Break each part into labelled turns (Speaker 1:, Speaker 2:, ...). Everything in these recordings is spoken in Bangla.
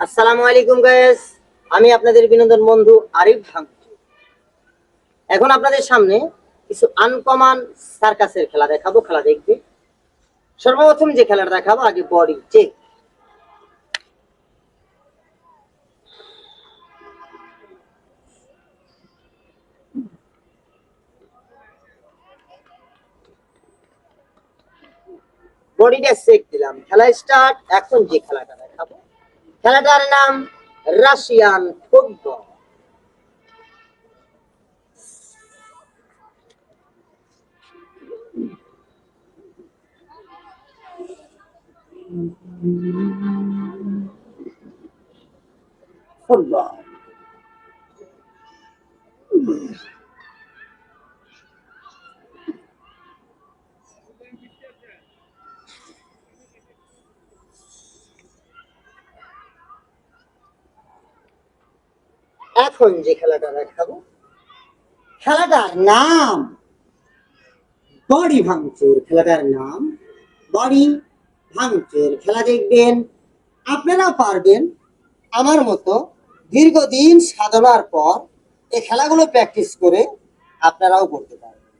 Speaker 1: আসসালামু আলাইকুম গাইস, আমি আপনাদের বিনোদন বন্ধু আরিফ ভাঙচুর। এখন আপনাদের সামনে কিছু আনকমন সার্কাসের খেলা দেখাবো, খেলা দেখবে। সর্বপ্রথম যে খেলাটা দেখাবো, আগে বডি চেক। বডিটা চেক দিলাম, খেলা স্টার্ট। এখন যে খেলাটা দেখাবো, খেলাটার নাম রাশিয়ান ফুটবল। ফুটবল এখন যে খেলাটা দেখাবো, খেলাটার নাম বডি ভাঙচুর। খেলাটার নাম বডি ভাঙচুর। খেলা দেখবেন, আপনারা পারবেন আমার মতো দীর্ঘদিন সাধনার পর এই খেলাগুলো প্র্যাকটিস করে আপনারাও করতে পারবেন।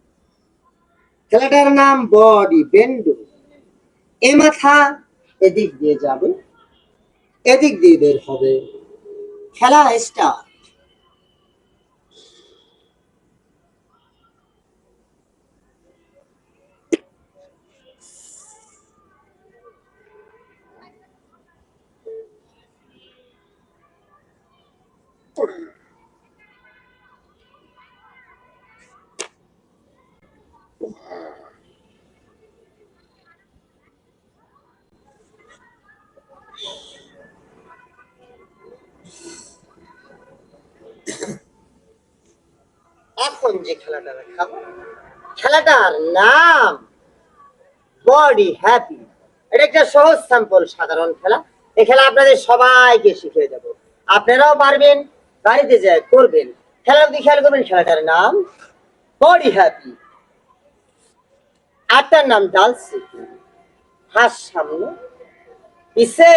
Speaker 1: খেলাটার নাম বডি বেন্ডু। এ মাথা এদিক দিয়ে যাবে, এদিক দিয়ে বের হবে। খেলা স্টার্ট। এখন যে খেলাটা দেখাবো, খেলাটার নাম বডি হ্যাপি। এটা একটা সহজ স্যাম্পল সাধারণ খেলা। এই খেলা আপনাদের সবাইকে শিখিয়ে দেবো, আপনারাও পারবেন, বাড়িতে যায় করবেন। খেলা যদি খেয়াল করবেন, খেলাটার নাম বডি হ্যাপি। আটটার নাম ডালসি। হাত সামনে পিছে,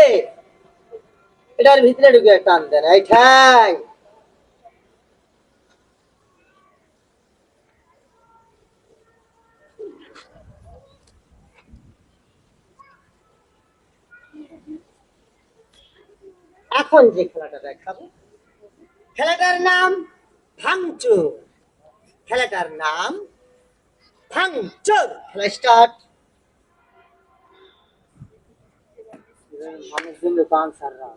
Speaker 1: এটার ভিতরে ঢুকে টান দেন, এই ঠাই। এখন যে খেলাটা দেখাবো, খেলাটার নাম ভাঙচুর। খেলাটার নাম ভাঙচুর। খেলা স্টার্ট। মানুষ দিল পান সাররা।